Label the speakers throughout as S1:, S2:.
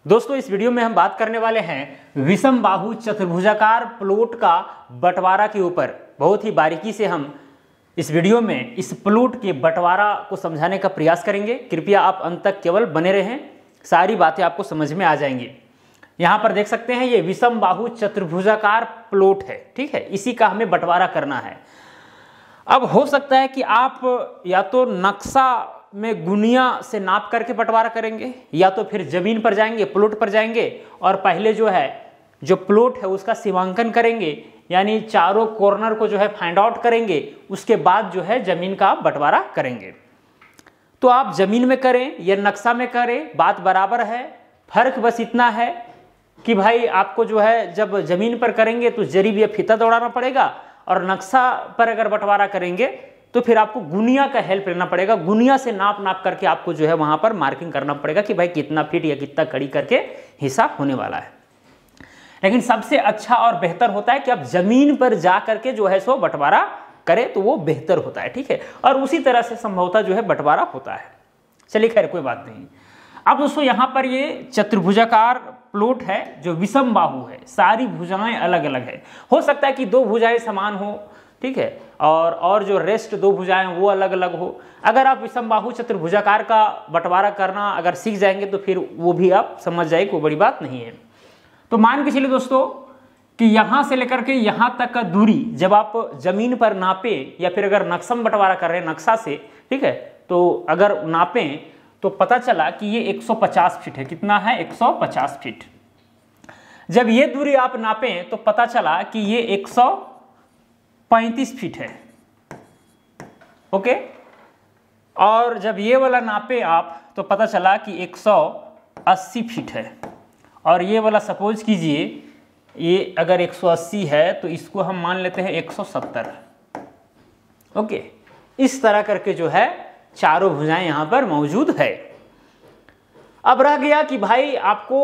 S1: दोस्तों इस वीडियो में हम बात करने वाले हैं विषम बाहु चतुर्भुजाकार प्लॉट का बंटवारा के ऊपर। बहुत ही बारीकी से हम इस वीडियो में इस प्लॉट के बंटवारा को समझाने का प्रयास करेंगे। कृपया आप अंत तक केवल बने रहें, सारी बातें आपको समझ में आ जाएंगी। यहाँ पर देख सकते हैं ये विषम बाहु चतुर्भुजाकार प्लॉट है, ठीक है। इसी का हमें बंटवारा करना है। अब हो सकता है कि आप या तो नक्शा में गुनिया से नाप करके बंटवारा करेंगे या तो फिर जमीन पर जाएंगे, प्लॉट पर जाएंगे और पहले जो प्लॉट है उसका सीमांकन करेंगे, यानी चारों कॉर्नर को फाइंड आउट करेंगे। उसके बाद जमीन का बंटवारा करेंगे। तो आप जमीन में करें या नक्शा में करें, बात बराबर है। फर्क बस इतना है कि भाई आपको जब जमीन पर करेंगे तो जरीब या फीता दौड़ाना पड़ेगा, और नक्शा पर अगर बंटवारा करेंगे तो फिर आपको गुनिया का हेल्प लेना पड़ेगा। गुनिया से नाप करके आपको वहां पर मार्किंग करना पड़ेगा कि भाई कितना फीट या कितना कड़ी करके हिसाब होने वाला है। लेकिन सबसे अच्छा और बेहतर होता है कि आप जमीन पर जा करके सो बंटवारा करें, तो वो बेहतर होता है, ठीक है। और उसी तरह से संभवतः बंटवारा होता है। चलिए खैर कोई बात नहीं। अब दोस्तों यहाँ पर ये चतुर्भुजाकार प्लॉट है जो विषम बाहु है, सारी भुजाएं अलग अलग है। हो सकता है कि दो भुजाएं समान हो, ठीक है, और जो रेस्ट दो भुजाएं वो अलग अलग हो। अगर आप विषम बाहु चतुर्भुजाकार का बंटवारा करना अगर सीख जाएंगे तो फिर वो भी आप समझ जाए, कोई बड़ी बात नहीं है। तो मान के चलिए दोस्तों कि यहाँ से लेकर के यहाँ तक का दूरी जब आप जमीन पर नापे या फिर अगर नक्शा में बंटवारा कर रहे हैं नक्शा से, ठीक है, तो अगर नापें तो पता चला कि ये 150 फीट है। कितना है? 150 फीट। जब ये दूरी आप नापें तो पता चला कि ये 135 फीट है, ओके। और जब ये वाला नापे आप तो पता चला कि 180 फीट है। और ये वाला सपोज कीजिए ये अगर 180 है तो इसको हम मान लेते हैं 170, ओके। इस तरह करके चारों भुजाएं यहां पर मौजूद है। अब रह गया कि भाई आपको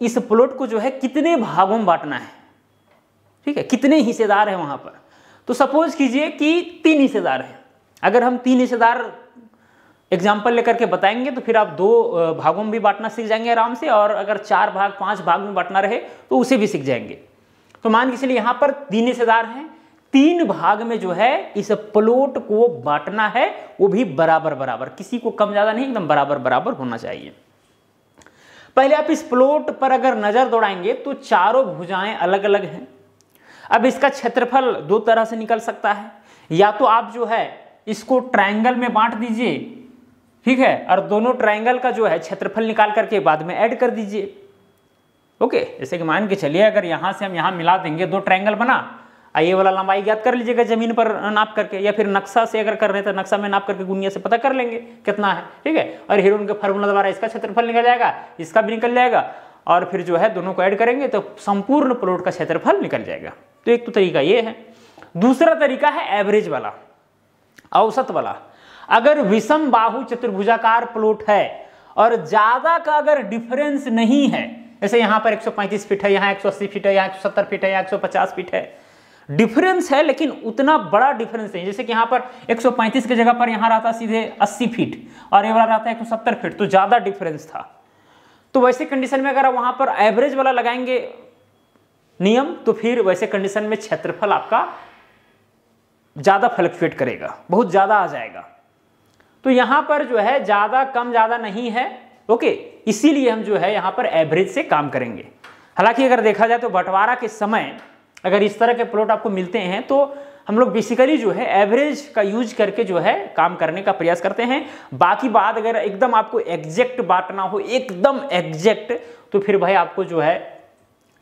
S1: इस प्लॉट को कितने भागों में बांटना है, ठीक है, कितने हिस्सेदार हैं वहां पर। तो सपोज कीजिए कि 3 हिस्सेदार हैं। अगर हम 3 हिस्सेदार एग्जाम्पल लेकर के बताएंगे तो फिर आप 2 भागों में भी बांटना सीख जाएंगे आराम से, और अगर 4 भाग 5 भाग में बांटना रहे तो उसे भी सीख जाएंगे। तो मान के चलिए यहाँ पर 3 हिस्सेदार हैं, 3 भाग में इस प्लॉट को बांटना है, वो भी बराबर बराबर, किसी को कम ज्यादा नहीं, एकदम बराबर बराबर होना चाहिए। पहले आप इस प्लॉट पर अगर नजर दौड़ाएंगे तो चारों भुजाएं अलग अलग हैं। अब इसका क्षेत्रफल 2 तरह से निकल सकता है। या तो आप इसको ट्रायंगल में बांट दीजिए, ठीक है, और दोनों ट्रायंगल का क्षेत्रफल निकाल करके बाद में ऐड कर दीजिए, ओके। जैसे कि मान के चलिए अगर यहां से हम यहां मिला देंगे 2 ट्रायंगल बना, ये वाला लंबाई ज्ञात कर लीजिएगा जमीन पर नाप करके, या फिर नक्शा से अगर कर रहे हैं तो नक्शा में नाप करके गुनिया से पता कर लेंगे कितना है, ठीक है। और हेरोन के फार्मूला द्वारा इसका क्षेत्रफल निकल जाएगा, इसका भी निकल जाएगा, और फिर दोनों को ऐड करेंगे तो संपूर्ण प्लॉट का क्षेत्रफल निकल जाएगा। तो एक तो तरीका ये है। दूसरा तरीका है एवरेज वाला, औसत वाला। अगर विषम बाहु चतुर्भुजाकार प्लॉट है और ज्यादा का अगर डिफरेंस नहीं है, जैसे यहाँ पर 135 फीट है, यहाँ 180 फीट है, यहाँ 170 फीट है, यहाँ 150 फीट है, डिफरेंस है लेकिन उतना बड़ा डिफरेंस नहीं। जैसे कि यहाँ पर 135 की जगह पर यहाँ रहता सीधे 80 फीट और ये वाला रहता है 170 फीट, तो ज्यादा डिफरेंस था। तो वैसे कंडीशन में अगर आप वहां पर एवरेज वाला लगाएंगे नियम, तो फिर वैसे कंडीशन में क्षेत्रफल आपका ज्यादा फ्लक्चुएट करेगा, बहुत ज्यादा आ जाएगा। तो यहां पर ज्यादा कम ज्यादा नहीं है, ओके। इसीलिए हम यहां पर एवरेज से काम करेंगे। हालांकि अगर देखा जाए तो बंटवारा के समय अगर इस तरह के प्लॉट आपको मिलते हैं तो हम लोग बेसिकली एवरेज का यूज करके काम करने का प्रयास करते हैं। बाकी बात अगर एकदम आपको एग्जैक्ट बांटना हो, एकदम एग्जैक्ट, तो फिर भाई आपको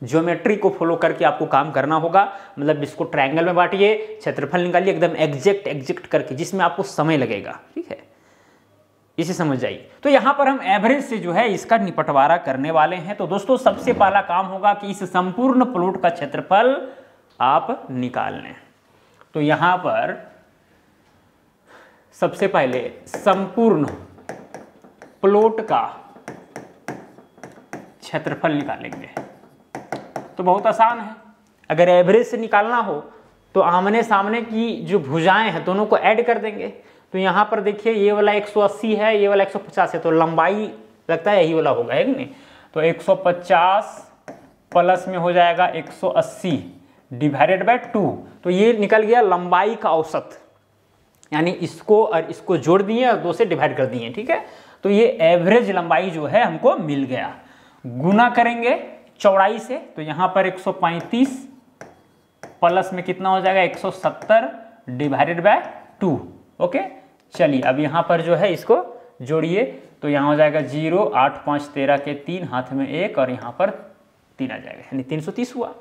S1: ज्योमेट्री को फॉलो करके आपको काम करना होगा। मतलब इसको ट्रायंगल में बांटिए, क्षेत्रफल निकालिए एकदम एग्जैक्ट करके, जिसमें आपको समय लगेगा, ठीक है, इसे समझ जाइए। तो यहां पर हम एवरेज से इसका निपटवारा करने वाले हैं। तो दोस्तों सबसे पहला काम होगा कि इस संपूर्ण प्लॉट का क्षेत्रफल आप निकाल लें। तो यहां पर सबसे पहले संपूर्ण प्लॉट का क्षेत्रफल निकालेंगे। तो बहुत आसान है। अगर एवरेज से निकालना हो तो आमने सामने की जो भुजाएं हैं दोनों को ऐड कर देंगे। तो यहाँ पर देखिए ये वाला 180 है, ये वाला 150 है, तो लंबाई लगता है यही वाला होगा, है कि नहीं। तो 150 प्लस में हो जाएगा 180 डिवाइडेड बाय 2। तो ये निकल गया लंबाई का औसत, यानी इसको और इसको जोड़ दिए और 2 से डिवाइड कर दिए, ठीक है। तो ये एवरेज लंबाई जो है हमको मिल गया। गुना करेंगे चौड़ाई से, तो यहाँ पर 135 प्लस में कितना हो जाएगा 170 डिवाइडेड बाय 2। ओके, चलिए अब यहाँ पर जो है इसको जोड़िए, तो यहाँ हो जाएगा 0, 8, 5, 13 के 3, हाथ में 1 और यहाँ पर 3 आ जाएगा, यानी 330 हुआ।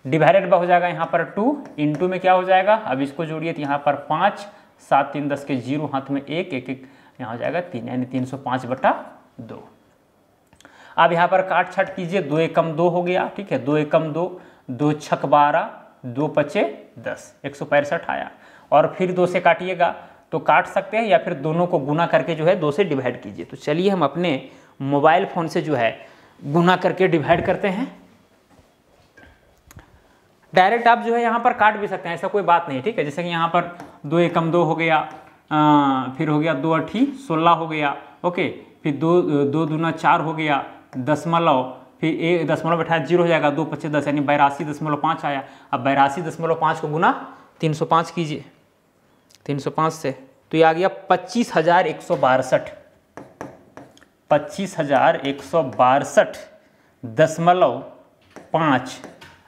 S1: डिवाइडेड बाय हो जाएगा यहाँ पर 2, इंटू में क्या हो जाएगा, अब इसको जोड़िए तो यहाँ पर 5, 7, 3, 10 के 0, हाथ में 1, 1, 1 यहाँ हो जाएगा 3, यानी 305/2। अब यहाँ पर काट छाट कीजिए, 2 एकम 2 हो गया, ठीक है, 2 एकम 2, 2 छक 12, 2 पचे 10, 165 आया। और फिर 2 से काटिएगा तो काट सकते हैं, या फिर दोनों को गुना करके जो है 2 से डिवाइड कीजिए। तो चलिए हम अपने मोबाइल फ़ोन से जो है गुना करके डिवाइड करते हैं। डायरेक्ट आप जो है यहाँ पर काट भी सकते हैं, ऐसा कोई बात नहीं, ठीक है। जैसे कि यहाँ पर 2 एकम 2 हो गया, फिर हो गया 2 8 16 हो गया, ओके, फिर 2 दूना 4 हो गया, दशमलव, फिर 1 दशमलव बैठाया 0 हो जाएगा, 2 पचे 10, यानी 82.5 आया। अब 82.5 को गुना 305 कीजिए, 305 से तो ये आ गया 25,162, 25,162.5।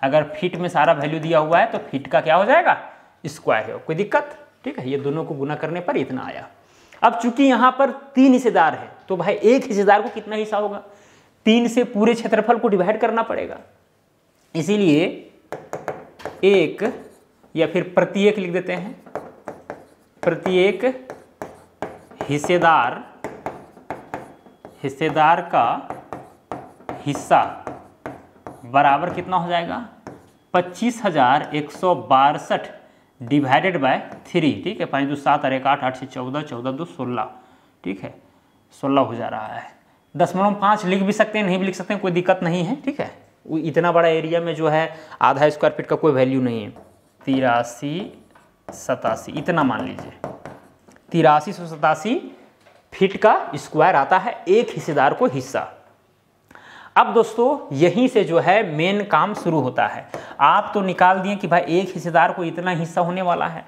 S1: अगर फीट में सारा वैल्यू दिया हुआ है तो फीट का क्या हो जाएगा, स्क्वायर है, कोई दिक्कत, ठीक है। ये दोनों को गुना करने पर इतना आया। अब चूंकि यहाँ पर 3 हिस्सेदार है तो भाई एक हिस्सेदार को कितना हिस्सा होगा, 3 से पूरे क्षेत्रफल को डिवाइड करना पड़ेगा, इसीलिए एक या फिर प्रत्येक लिख देते हैं। प्रत्येक हिस्सेदार का हिस्सा बराबर कितना हो जाएगा, 25,162 डिवाइडेड बाय 3, ठीक है। 5 2 7 और 1 8, 8 से 14, 14 2 16, ठीक है, 16 हो जा रहा है। 0.5 लिख भी सकते हैं, नहीं भी लिख सकते हैं, कोई दिक्कत नहीं है, ठीक है। इतना बड़ा एरिया में जो है आधा स्क्वायर फीट का कोई वैल्यू नहीं है। 83 87 इतना मान लीजिए, 8387 फीट का स्क्वायर आता है एक हिस्सेदार को हिस्सा। अब दोस्तों यहीं से जो है मेन काम शुरू होता है। आप तो निकाल दिए कि भाई एक हिस्सेदार को इतना हिस्सा होने वाला है।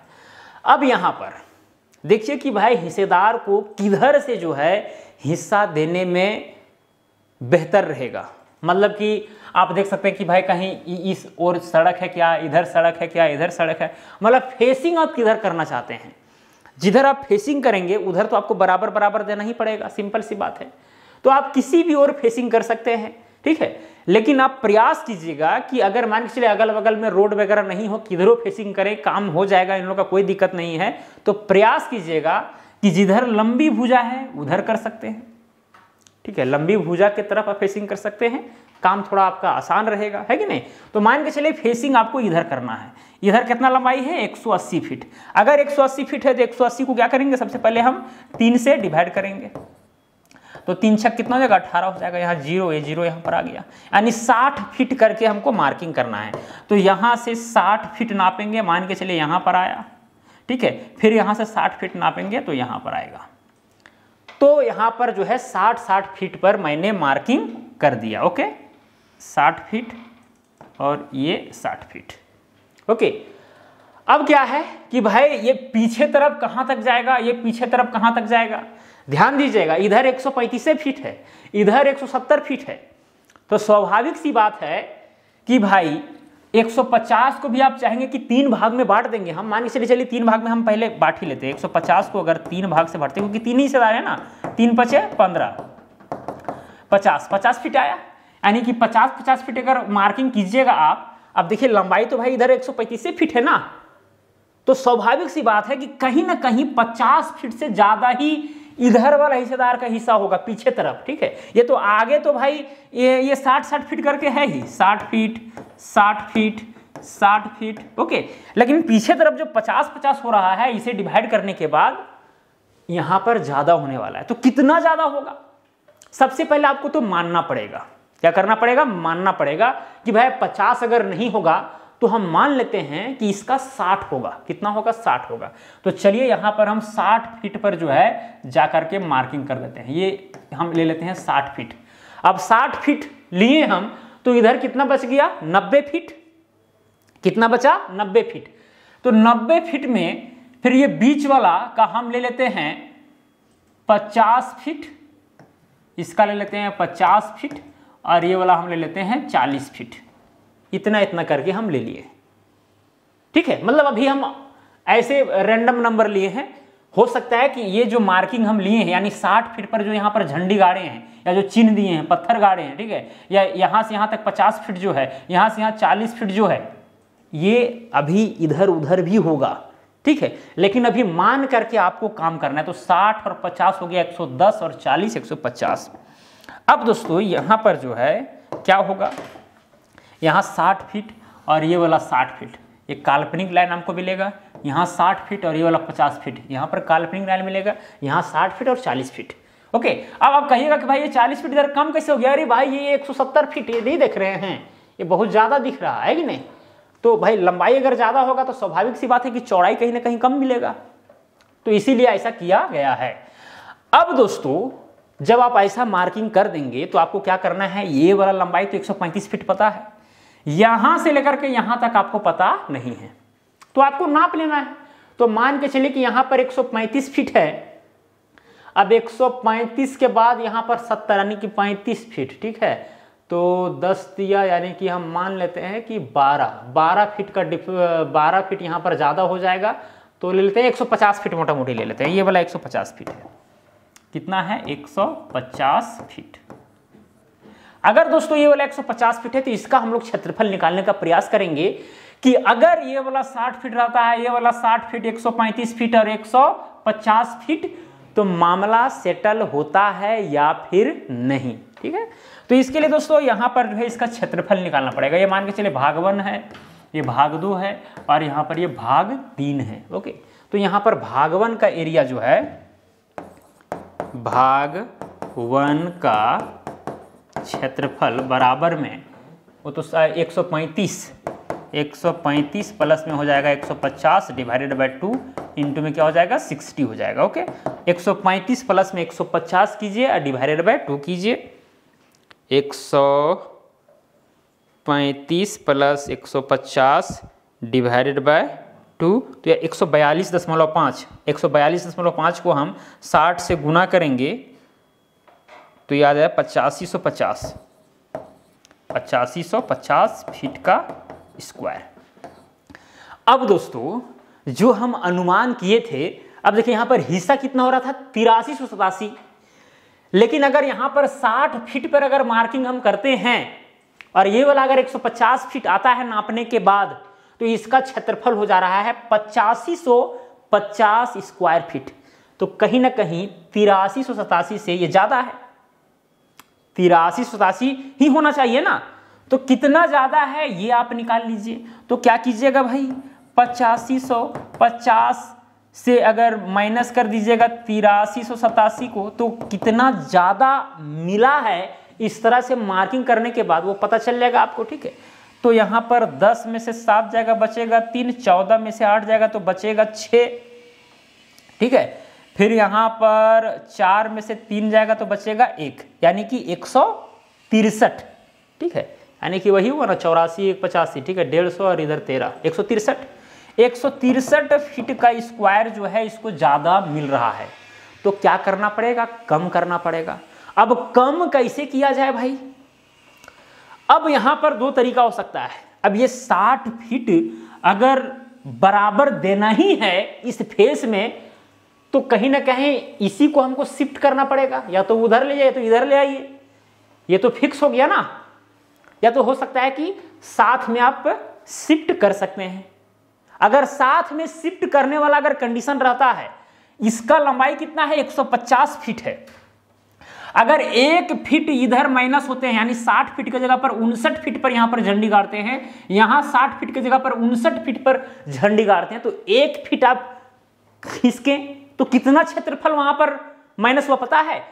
S1: अब यहाँ पर देखिए कि भाई हिस्सेदार को किधर से जो है हिस्सा देने में बेहतर रहेगा। मतलब कि आप देख सकते हैं कि भाई कहीं इस ओर सड़क है क्या, इधर सड़क है क्या, इधर सड़क है, मतलब फेसिंग आप किधर करना चाहते हैं। जिधर आप फेसिंग करेंगे उधर तो आपको बराबर बराबर देना ही पड़ेगा, सिंपल सी बात है। तो आप किसी भी ओर फेसिंग कर सकते हैं, ठीक है। लेकिन आप प्रयास कीजिएगा कि अगर मान के चलिए अगल बगल में रोड वगैरह नहीं हो, किधरों फेसिंग करें, काम हो जाएगा, इन लोगों का कोई दिक्कत नहीं है। तो प्रयास कीजिएगा कि जिधर लंबी भुजा है उधर कर सकते हैं, ठीक है, लंबी भुजा की तरफ आप फेसिंग कर सकते हैं, काम थोड़ा आपका आसान रहेगा, है कि नहीं। तो मान के चलिए फेसिंग आपको इधर करना है। इधर कितना लंबाई है, 180 फीट। अगर 180 फीट है तो 180 को क्या करेंगे, सबसे पहले हम 3 से डिवाइड करेंगे, तो 3 छक कितना हो जाएगा, 18 हो जाएगा। यहाँ 0 है, 0 यहाँ पर आ गया, यानी 60 फीट करके हमको मार्किंग करना है। तो यहाँ से 60 फीट नापेंगे, मान के चलिए यहाँ पर आया, ठीक है। फिर यहाँ से 60 फीट नापेंगे तो यहाँ पर आएगा। तो यहाँ पर जो है 60 फीट पर मैंने मार्किंग कर दिया, ओके, 60 फीट और ये 60 फीट, ओके। अब क्या है कि भाई ये पीछे तरफ कहाँ तक जाएगा, ये पीछे तरफ कहाँ तक जाएगा, ध्यान दीजिएगा। इधर 135 फीट है, इधर 170 फीट है। तो स्वाभाविक सी बात है कि भाई 150 को भी आप चाहेंगे कि 3 भाग में बांट देंगे। हम मान के चलिए 3 भाग में हम पहले बांट ही लेते हैं। 150 को अगर 3 भाग से बांटते हैं, क्योंकि 3 ही हिस्सेदार है ना, 3 पचे 15, 50 फीट आया, यानी कि 50 फीट अगर मार्किंग कीजिएगा आप। अब देखिए लंबाई तो भाई इधर 135 फीट है ना, तो स्वाभाविक सी बात है कि कहीं ना कहीं 50 फीट से ज्यादा ही इधर वाला हिस्सेदार का हिस्सा होगा पीछे तरफ, ठीक है। ये तो आगे तो भाई ये 60 फीट करके है ही, 60 फीट 60 फीट 60 फीट, ओके। लेकिन पीछे तरफ जो 50 हो रहा है, इसे डिवाइड करने के बाद यहां पर ज्यादा होने वाला है। तो कितना ज्यादा होगा, सबसे पहले आपको तो मानना पड़ेगा, क्या करना पड़ेगा, मानना पड़ेगा कि भाई 50 अगर नहीं होगा तो हम मान लेते हैं कि इसका 60 होगा। कितना होगा, 60 होगा। तो चलिए यहां पर हम 60 फीट पर जो है जाकर के मार्किंग कर देते हैं। ये हम ले लेते हैं 60 फीट। अब 60 फीट लिए हम तो इधर कितना बच गया 90 फीट, कितना बचा 90 फीट। तो 90 फीट में फिर ये बीच वाला का हम ले लेते हैं 50 फीट, इसका ले लेते हैं 50 फीट और ये वाला हम ले लेते हैं 40 फीट। इतना इतना करके हम ले लिए, ठीक है। मतलब अभी हम ऐसे रैंडम नंबर लिए हैं। हो सकता है कि ये जो मार्किंग हम लिए हैं यानी 60 फीट पर जो यहाँ पर झंडी गाड़े हैं या जो चिन्ह दिए हैं, पत्थर गाड़े हैं, ठीक है, या यहाँ से यहाँ तक 50 फीट जो है, यहाँ से यहाँ 40 फीट जो है, ये अभी इधर उधर भी होगा, ठीक है। लेकिन अभी मान करके आपको काम करना है। तो 60 और 50 हो गया 110 और 40 150। अब दोस्तों यहाँ पर जो है क्या होगा, यहाँ 60 फीट और ये वाला 60 फीट, एक काल्पनिक लाइन हमको मिलेगा। यहाँ 60 फीट और ये वाला 50 फीट, यहाँ पर काल्पनिक लाइन मिलेगा। यहाँ 60 फीट और 40 फीट। ओके, अब आप कहिएगा कि भाई ये 40 फीट इधर कम कैसे हो गया? अरे भाई ये 170 फीट ये नहीं देख रहे हैं, ये बहुत ज़्यादा दिख रहा है कि नहीं? तो भाई लंबाई अगर ज़्यादा होगा तो स्वाभाविक सी बात है कि चौड़ाई कहीं ना कहीं कम मिलेगा। तो इसीलिए ऐसा किया गया है। अब दोस्तों जब आप ऐसा मार्किंग कर देंगे तो आपको क्या करना है, ये वाला लंबाई तो 135 फीट पता है, यहां से लेकर के यहां तक आपको पता नहीं है, तो आपको नाप लेना है। तो मान के चलिए कि यहां पर 135 फीट है। अब 135 के बाद यहां पर 70 यानी कि 35 फीट, ठीक है। तो 10 दिया यानी कि हम मान लेते हैं कि 12 फीट का 12 फीट यहां पर ज्यादा हो जाएगा, तो ले लेते हैं 150 फीट, मोटा मोटी ले लेते हैं। ये वाला 150 फीट है। कितना है? 150 फीट। अगर दोस्तों ये वाला 150 फीट है तो इसका हम लोग क्षेत्रफल निकालने का प्रयास करेंगे कि अगर ये वाला 60 फीट रहता है, ये वाला 60 फीट, 135 फीट और 150 फीट, तो मामला सेटल होता है या फिर नहीं, ठीक है। तो इसके लिए दोस्तों यहाँ पर जो है इसका क्षेत्रफल निकालना पड़ेगा। ये मान के चलिए भाग 1 है, ये भाग 2 है और यहाँ पर ये भाग 3 है। ओके, तो यहाँ पर भाग 1 का एरिया जो है, भाग 1 का क्षेत्रफल बराबर में वो तो 135 प्लस में हो जाएगा 150 डिवाइडेड बाय 2 इंटू में क्या हो जाएगा 60 हो जाएगा। ओके, 135 प्लस में 150 कीजिए और डिवाइडेड बाय 2 कीजिए। 135 प्लस 150 डिवाइडेड बाय 2 तो 142.5, 142.5 को हम 60 से गुना करेंगे तो ये आ जाए 8550 फीट का स्क्वायर। अब दोस्तों जो हम अनुमान किए थे, अब देखिए यहाँ पर हिस्सा कितना हो रहा था 8387, लेकिन अगर यहाँ पर 60 फीट पर अगर मार्किंग हम करते हैं और ये वाला अगर 150 फीट आता है नापने के बाद, तो इसका क्षेत्रफल हो जा रहा है 8550 स्क्वायर फीट। तो कहीं ना कहीं 8387 से ये ज्यादा है, 8387 ही होना चाहिए ना। तो कितना ज्यादा है ये आप निकाल लीजिए। तो क्या कीजिएगा भाई, 8550 से अगर माइनस कर दीजिएगा 8387 को, तो कितना ज्यादा मिला है इस तरह से मार्किंग करने के बाद वो पता चल जाएगा आपको, ठीक है। तो यहाँ पर 10 में से 7 जाएगा बचेगा 3, 14 में से 8 जाएगा तो बचेगा 6, ठीक है। फिर यहाँ पर 4 में से 3 जाएगा तो बचेगा 1, यानी कि 163, ठीक है। यानी कि वही हुआ ना 84 185, ठीक है, 150 और इधर 13, 163 फीट का स्क्वायर जो है इसको ज़्यादा मिल रहा है। तो क्या करना पड़ेगा, कम करना पड़ेगा। अब कम कैसे किया जाए भाई? अब यहाँ पर 2 तरीका हो सकता है। अब ये 60 फीट अगर बराबर देना ही है इस फेस में, तो कहीं ना कहीं इसी को हमको शिफ्ट करना पड़ेगा, या तो उधर ले जाइए तो इधर ले आइए, ये तो फिक्स हो गया ना। या तो हो सकता है कि साथ में आप शिफ्ट कर सकते हैं। अगर साथ में शिफ्ट करने वाला अगर कंडीशन रहता है, इसका लंबाई कितना है 150 फीट है, अगर 1 फीट इधर माइनस होते हैं यानी 60 फीट की जगह पर 59 फीट पर यहां पर झंडी गाड़ते हैं, यहां 60 फीट की जगह पर 59 फीट पर झंडी गाड़ते हैं, तो 1 फीट आप खींचें तो कितना क्षेत्रफल वहां पर माइनस हुआ पता है?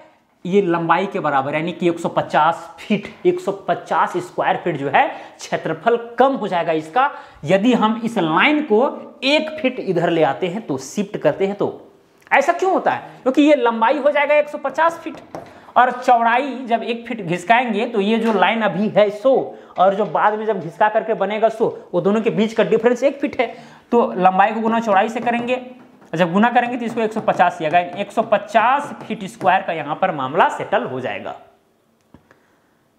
S1: ये लंबाई के बराबर, यानी कि 150 फीट, 150 स्क्वायर फीट जो है क्षेत्रफल कम हो जाएगा इसका, यदि हम इस लाइन को 1 फीट इधर ले आते हैं तो शिफ्ट करते हैं। तो ऐसा क्यों होता है? क्योंकि ये लंबाई हो जाएगा 150 फीट और चौड़ाई जब 1 फीट घिसकाएंगे तो ये जो लाइन अभी है 100 और जो बाद में जब घिसका करके बनेगा 100, वो दोनों के बीच का डिफरेंस 1 फीट है। तो लंबाई को गुना चौड़ाई से करेंगे, जब गुना करेंगे तो इसको 150 आएगा, 150 फीट स्क्वायर का यहाँ पर मामला सेटल हो जाएगा।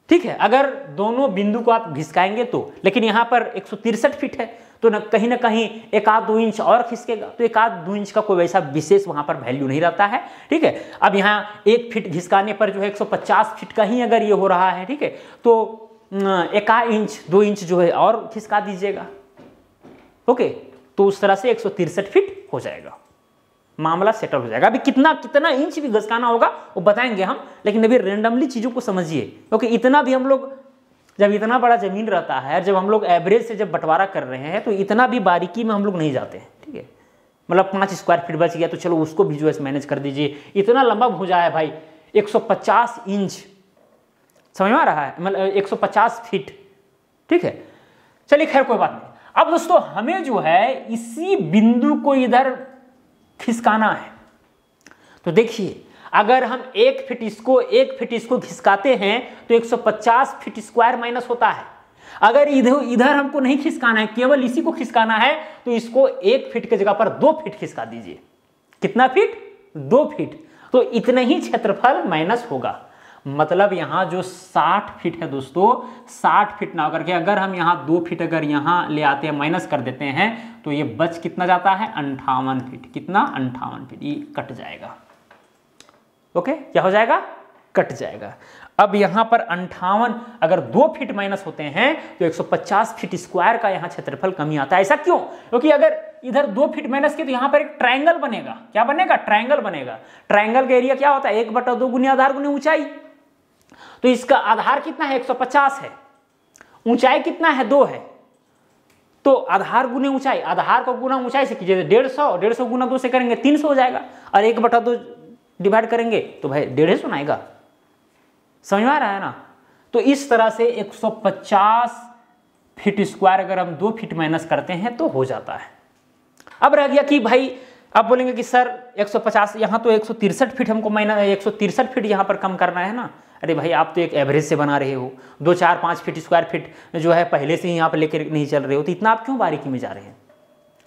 S1: ठीक है, अगर दोनों बिंदु को आप घिसकाएंगे तो, लेकिन यहाँ पर 163 फीट है तो कहीं ना कहीं 1-2 इंच और खिसकेगा, तो 1-2 इंच का कोई वैसा विशेष वहां पर वैल्यू नहीं रहता है। ठीक है, अब यहाँ 1 फीट घिसकाने पर जो है 150 फीट का ही अगर ये हो रहा है, ठीक है, तो 1 इंच 2 इंच जो है और खिसका दीजिएगा। ओके, तो उस तरह से 163 फीट हो जाएगा, मामला सेटल हो जाएगा। अभी कितना इंच भी घिसकाना होगा वो बताएंगे हम, लेकिन अभी रेंडमली चीजों को समझिए, क्योंकि इतना भी हम लोग, जब इतना बड़ा जमीन रहता है, जब हम लोग एवरेज से जब बंटवारा कर रहे हैं तो इतना भी बारीकी में हम लोग नहीं जाते हैं। ठीक है, मतलब 5 स्क्वायर फीट बच गया तो चलो उसको भी जो है मैनेज कर दीजिए, इतना लंबा भुजा है भाई 150 इंच, समझ में आ रहा है, मतलब 150 फीट। ठीक है, चलिए खैर कोई बात नहीं। अब दोस्तों हमें जो है इसी बिंदु को इधर खिसकाना है, तो देखिए अगर हम 1 फीट इसको घिसकाते हैं तो 150 फीट स्क्वायर माइनस होता है। अगर इधर हमको नहीं खिसकाना है, केवल इसी को खिसकाना है, तो इसको 1 फीट की जगह पर 2 फीट खिसका दीजिए। कितना फीट? 2 फीट। तो इतने ही क्षेत्रफल माइनस होगा, मतलब यहां जो 60 फीट है दोस्तों, 60 फीट ना होकर के अगर हम यहां 2 फीट अगर यहां ले आते हैं, माइनस कर देते हैं, तो ये बच कितना जाता है? 58 फीट। कितना? 58 फीट। ये कट जाएगा। ओके, क्या हो जाएगा? कट जाएगा। अब यहां पर 58 अगर 2 फीट माइनस होते हैं तो 150 फीट स्क्वायर का यहां क्षेत्रफल कमी आता है। ऐसा क्यों? क्योंकि अगर इधर 2 फीट माइनस के तो यहां पर एक ट्रायंगल बनेगा। क्या बनेगा? ट्रायंगल बनेगा। ट्रायंगल का एरिया क्या होता है? 1/2 गुना आधार गुना ऊंचाई। तो इसका आधार कितना है? 150 है। ऊंचाई कितना है? 2 है। तो आधार गुने ऊंचाई, आधार को गुना ऊंचाई से कीजिए, 150 गुना 2 से करेंगे 300 हो जाएगा, और 1/2 डिवाइड करेंगे तो भाई 150 आएगा। समझ में आ रहा है ना? तो इस तरह से 150 फीट स्क्वायर अगर हम 2 फीट माइनस करते हैं तो हो जाता है। अब रह गया कि भाई अब बोलेंगे कि सर 150, यहाँ तो 163 फीट हमको माइनस 163 फीट यहाँ पर कम करना है ना। अरे भाई आप तो एक एवरेज से बना रहे हो, 2, 4, 5 फीट स्क्वायर फीट जो है पहले से ही यहाँ पर लेकर नहीं चल रहे हो, तो इतना आप क्यों बारीकी में जा रहे हैं?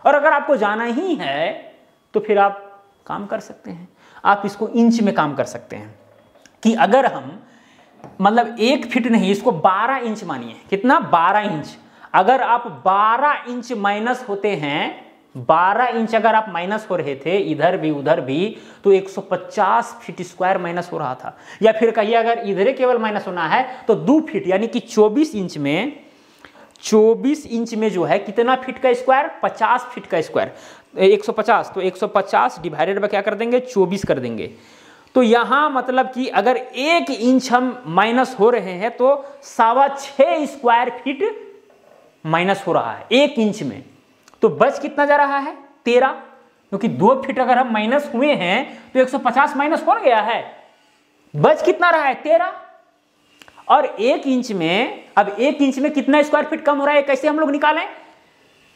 S1: और अगर आपको जाना ही है तो फिर आप काम कर सकते हैं, आप इसको इंच में काम कर सकते हैं कि अगर हम मतलब 1 फीट नहीं, इसको 12 इंच मानिए। कितना? 12 इंच। अगर आप 12 इंच माइनस होते हैं, 12 इंच अगर आप माइनस हो रहे थे इधर भी उधर भी, तो 150 फीट स्क्वायर माइनस हो रहा था। या फिर कहिए अगर इधर केवल माइनस होना है तो 2 फीट यानी कि 24 इंच में जो है कितना फीट का स्क्वायर? 50 फीट का स्क्वायर। 150 तो 150 डिवाइडेड बाय क्या कर देंगे? 24 कर देंगे। तो यहां मतलब कि अगर 1 इंच हम माइनस हो रहे हैं तो 6.25 स्क्वायर फीट माइनस हो रहा है 1 इंच में। तो बच कितना जा रहा है? 13, क्योंकि 2 फीट अगर हम माइनस हुए हैं तो 150 माइनस हो गया है, बच कितना रहा है? 13। और 1 इंच में, अब 1 इंच में कितना स्क्वायर फीट कम हो रहा है, कैसे हम लोग निकालें?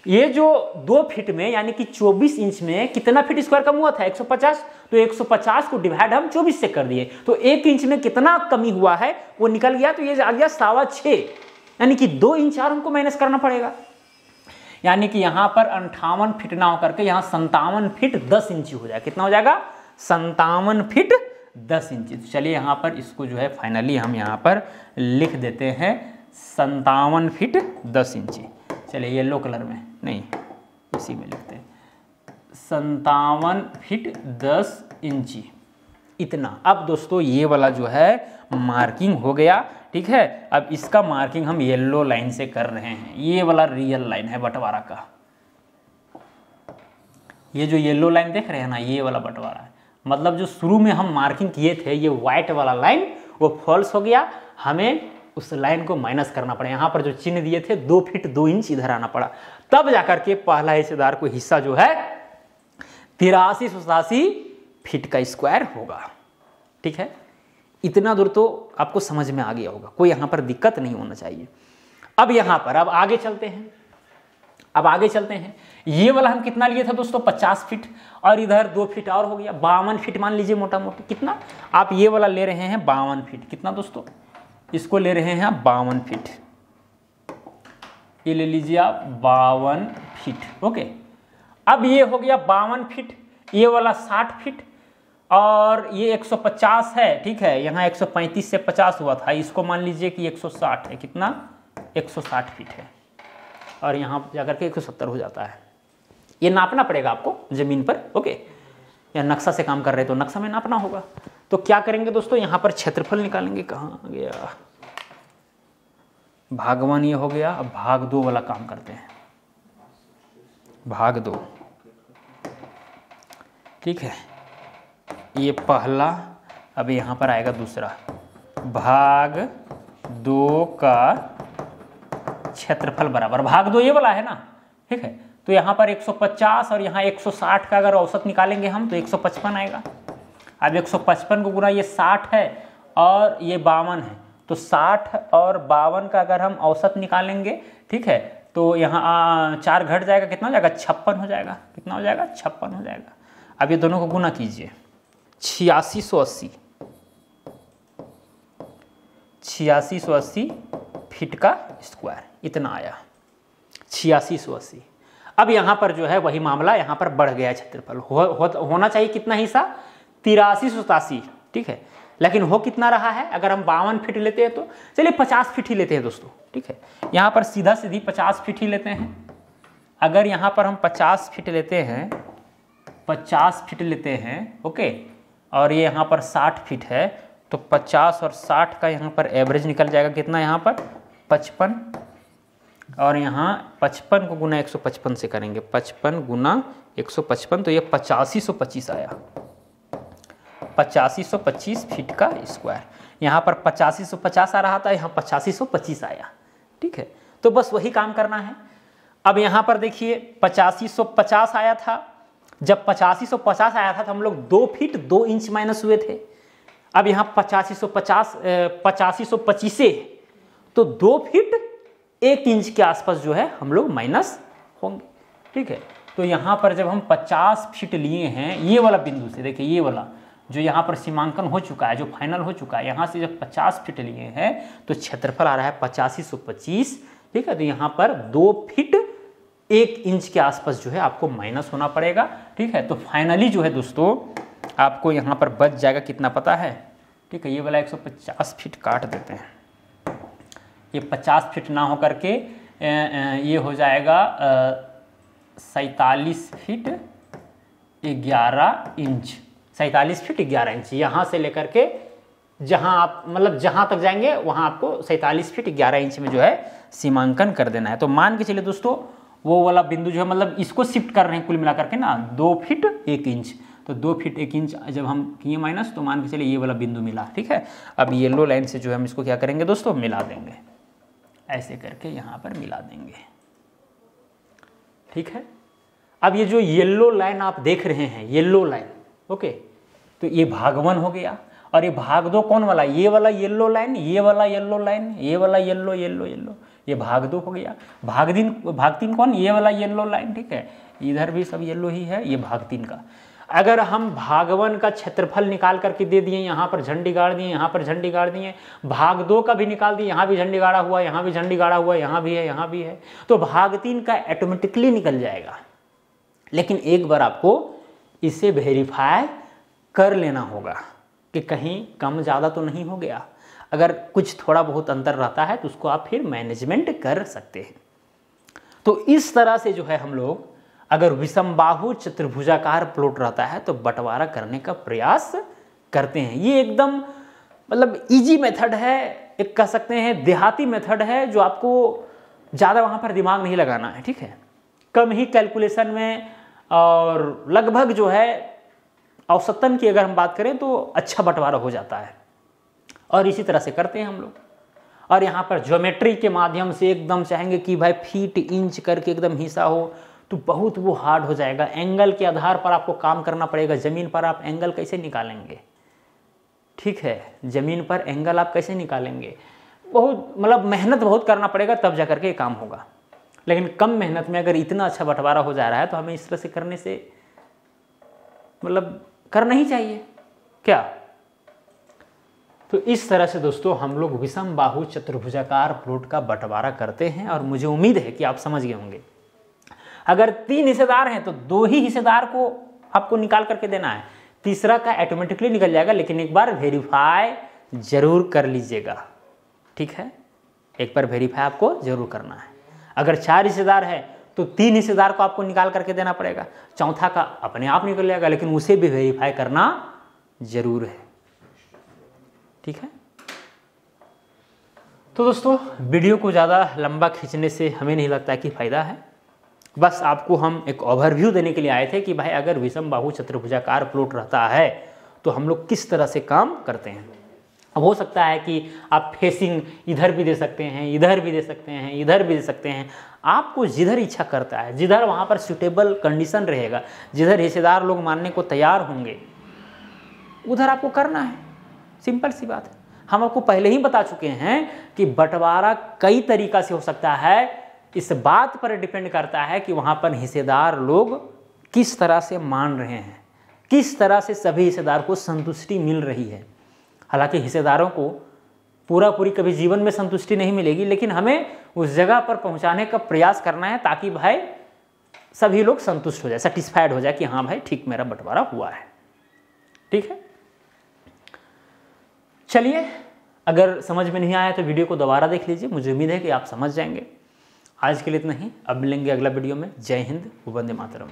S1: ये जो 2 फीट में यानी कि 24 इंच में कितना फीट स्क्वायर कम हुआ था? 150। तो 150 को डिवाइड हम 24 से कर दिए, तो 1 इंच में कितना कमी हुआ है वो निकल गया। तो ये आ गया 6.25, यानी कि 2 इंच और हमको माइनस करना पड़ेगा। यानी कि यहां पर 58 फीट ना होकर के यहां 57 फीट 10 इंच हो जाएगा। कितना हो जाएगा? 57 फीट 10 इंच। तो चलिए यहां पर इसको जो है फाइनली हम यहां पर लिख देते हैं 57 फीट 10 इंच। चलिए येलो कलर में नहीं, इसी में लिखते हैं 57 फीट 10 इंची, इतना। अब दोस्तों ये वाला जो है मार्किंग हो गया, ठीक है। अब इसका मार्किंग हम येलो लाइन से कर रहे हैं। ये वाला रियल लाइन है बंटवारा का। ये जो येलो लाइन देख रहे हैं ना, ये वाला बंटवारा है। मतलब जो शुरू में हम मार्किंग किए थे ये व्हाइट वाला लाइन, वो फॉल्स हो गया, हमें उस लाइन को माइनस करना पड़ा। यहाँ पर जो चिन्ह दिए थे 2 फीट 2 इंच इधर आना पड़ा, तब जाकर के पहला हिस्सेदार को हिस्सा जो है 8387 फीट का स्क्वायर होगा, ठीक है। इतना दूर तो आपको समझ में आ गया होगा, कोई यहाँ पर दिक्कत नहीं होना चाहिए। अब यहाँ पर अब आगे चलते हैं। अब आगे चलते हैं। ये वाला हम कितना लिए था दोस्तों 50 फीट, और इधर 2 फीट और हो गया 52 फीट मान लीजिए मोटा मोटी। कितना आप ये वाला ले रहे हैं 52 फीट, कितना दोस्तों इसको ले रहे हैं आप 52 फीट, ये ले लीजिए आप 52 फीट। ओके, अब ये हो गया 52 फीट, ये वाला 60 फीट और ये 150 है, ठीक है। यहाँ 135 से 50 हुआ था, इसको मान लीजिए कि 160 है, कितना 160 फीट है, और यहाँ जाकर के 170 हो जाता है। ये नापना पड़ेगा आपको ज़मीन पर, ओके, या नक्शा से काम कर रहे तो नक्शा में नापना होगा। तो क्या करेंगे दोस्तों, यहाँ पर क्षेत्रफल निकालेंगे, कहाँ गया भाग 1 ये हो गया। अब भाग 2 वाला काम करते हैं, भाग 2, ठीक है, ये पहला, अब यहाँ पर आएगा दूसरा, भाग 2 का क्षेत्रफल बराबर भाग 2 ये वाला है ना, ठीक है। तो यहाँ पर 150 और यहाँ 160 का अगर औसत निकालेंगे हम तो 155 आएगा। अब 155 को गुना ये 60 है और ये 52 है, तो 60 और 52 का अगर हम औसत निकालेंगे, ठीक है, तो यहाँ 4 घट जाएगा, कितना हो जाएगा 56 हो जाएगा, कितना हो जाएगा 56 हो जाएगा। अब ये दोनों को गुना कीजिए, 8680 फीट का स्क्वायर इतना आया, 8680। अब यहाँ पर जो है वही मामला, यहाँ पर बढ़ गया क्षेत्रफल, होना चाहिए कितना हिस्सा 8387, ठीक है, लेकिन हो कितना रहा है, अगर हम 52 फीट लेते हैं तो चलिए 50 फीट ही लेते हैं दोस्तों, ठीक है। यहाँ पर सीधा सीधी 50 फीट ही लेते हैं। अगर यहाँ पर हम 50 फीट लेते हैं, 50 फीट लेते हैं, ओके, और ये यहाँ पर 60 फीट है, तो 50 और 60 का यहाँ पर एवरेज निकल जाएगा, कितना यहाँ पर 55, और यहाँ 55 को गुना 155 से करेंगे, 55 गुना 155, तो ये 8525 आया, 8525 फीट का स्क्वायर। यहाँ पर 8550 आ रहा था, यहाँ 8525 आया, ठीक है। तो बस वही काम करना है। अब यहाँ पर देखिए 8550 आया था, जब 8550 आया था तो हम लोग 2 फीट 2 इंच माइनस हुए थे। अब यहाँ 8525 है, तो 2 फीट 1 इंच के आसपास जो है हम लोग माइनस होंगे, ठीक है। तो यहाँ पर जब हम 50 फीट लिए हैं, ये वाला बिंदु से देखिए, ये वाला जो यहाँ पर सीमांकन हो चुका है, जो फाइनल हो चुका है, यहाँ से जब 50 फीट लिए हैं तो क्षेत्रफल आ रहा है 8525, ठीक है। तो यहाँ पर 2 फीट 1 इंच के आसपास जो है आपको माइनस होना पड़ेगा, ठीक है। तो फाइनली जो है दोस्तों आपको यहाँ पर बच जाएगा कितना पता है, ठीक है, ये वाला 150 फीट काट देते हैं, ये 50 फीट ना हो करके ये हो जाएगा 47 फीट 11 इंच, 47 फीट 11 इंच, यहाँ से लेकर के जहाँ आप मतलब जहाँ तक जाएंगे वहाँ आपको 47 फीट 11 इंच में जो है सीमांकन कर देना है। तो मान के चलिए दोस्तों वो वाला बिंदु जो है, मतलब इसको शिफ्ट कर रहे हैं कुल मिलाकर के ना 2 फीट 1 इंच, तो 2 फीट 1 इंच जब हम किए माइनस, तो मान के चलिए ये वाला बिंदु मिला, ठीक है। अब येलो लाइन से जो है हम इसको क्या करेंगे दोस्तों, मिला देंगे, ऐसे करके यहाँ पर मिला देंगे, ठीक है। अब ये जो येलो लाइन आप देख रहे हैं, येलो लाइन, ओके, तो ये भाग 1 हो गया, और ये भाग 2 कौन वाला, ये वाला येलो लाइन, ये वाला येलो लाइन, ये वाला येलो येलो येलो, ये भाग 2 हो गया। भाग 3 कौन, ये वाला येलो लाइन, ठीक है, इधर भी सब येलो ही है, ये भाग 3 का। अगर हम भाग 1 का क्षेत्रफल निकाल करके दे दिए, यहाँ पर झंडी गाड़ दिए, यहाँ पर झंडी गाड़ दिए, भाग 2 का भी निकाल दिए, यहाँ भी झंडी गाड़ा हुआ, यहाँ भी झंडी गाड़ा हुआ, यहाँ भी है, यहाँ भी है, तो भाग 3 का ऑटोमेटिकली निकल जाएगा। लेकिन एक बार आपको इसे वेरीफाई कर लेना होगा कि कहीं कम ज़्यादा तो नहीं हो गया। अगर कुछ थोड़ा बहुत अंतर रहता है तो उसको आप फिर मैनेजमेंट कर सकते हैं। तो इस तरह से जो है हम लोग अगर विषमबाहु चतुर्भुजाकार प्लॉट रहता है तो बंटवारा करने का प्रयास करते हैं। ये एकदम मतलब इजी मेथड है, एक कह सकते हैं देहाती मेथड है, जो आपको ज़्यादा वहाँ पर दिमाग नहीं लगाना है, ठीक है, कम ही कैलकुलेशन में, और लगभग जो है औसतन की अगर हम बात करें तो अच्छा बंटवारा हो जाता है, और इसी तरह से करते हैं हम लोग। और यहाँ पर ज्योमेट्री के माध्यम से एकदम चाहेंगे कि भाई फीट इंच करके एकदम हिस्सा हो तो बहुत वो हार्ड हो जाएगा। एंगल के आधार पर आपको काम करना पड़ेगा। ज़मीन पर आप एंगल कैसे निकालेंगे, ठीक है, ज़मीन पर एंगल आप कैसे निकालेंगे, बहुत मतलब मेहनत बहुत करना पड़ेगा, तब जा करके काम होगा। लेकिन कम मेहनत में अगर इतना अच्छा बंटवारा हो जा रहा है तो हमें इस तरह से करने से मतलब करना ही चाहिए क्या। तो इस तरह से दोस्तों हम लोग विषम बाहु चतुर्भुजाकार प्लॉट का बंटवारा करते हैं और मुझे उम्मीद है कि आप समझ गए होंगे। अगर 3 हिस्सेदार हैं तो 2 ही हिस्सेदार को आपको निकाल करके देना है, तीसरा का ऑटोमेटिकली निकल जाएगा, लेकिन एक बार वेरीफाई जरूर कर लीजिएगा, ठीक है। एक बार वेरीफाई आपको जरूर करना है। अगर 4 हिस्सेदार है तो 3 हिस्सेदार को आपको निकाल करके देना पड़ेगा, चौथा का अपने आप निकल जाएगा, लेकिन उसे भी वेरीफाई करना जरूर है, ठीक है। तो दोस्तों वीडियो को ज़्यादा लंबा खींचने से हमें नहीं लगता कि फ़ायदा है, बस आपको हम एक ओवरव्यू देने के लिए आए थे कि भाई अगर विषम बाहु चतुर्भुजाकार प्लॉट रहता है तो हम लोग किस तरह से काम करते हैं। अब हो सकता है कि आप फेसिंग इधर भी दे सकते हैं, इधर भी दे सकते हैं, इधर भी दे सकते हैं, आपको जिधर इच्छा करता है, जिधर वहाँ पर सूटेबल कंडीशन रहेगा, जिधर हिस्सेदार लोग मानने को तैयार होंगे उधर आपको करना है, सिंपल सी बात है। हम आपको पहले ही बता चुके हैं कि बंटवारा कई तरीका से हो सकता है, इस बात पर डिपेंड करता है कि वहाँ पर हिस्सेदार लोग किस तरह से मान रहे हैं, किस तरह से सभी हिस्सेदार को संतुष्टि मिल रही है। हालांकि हिस्सेदारों को पूरी कभी जीवन में संतुष्टि नहीं मिलेगी, लेकिन हमें उस जगह पर पहुंचाने का प्रयास करना है ताकि भाई सभी लोग संतुष्ट हो जाए, सेटिस्फाइड हो जाए कि हाँ भाई ठीक मेरा बंटवारा हुआ है, ठीक है। चलिए, अगर समझ में नहीं आया तो वीडियो को दोबारा देख लीजिए, मुझे उम्मीद है कि आप समझ जाएंगे। आज के लिए इतना ही, अब मिलेंगे अगला वीडियो में। जय हिंद, वंदे मातरम।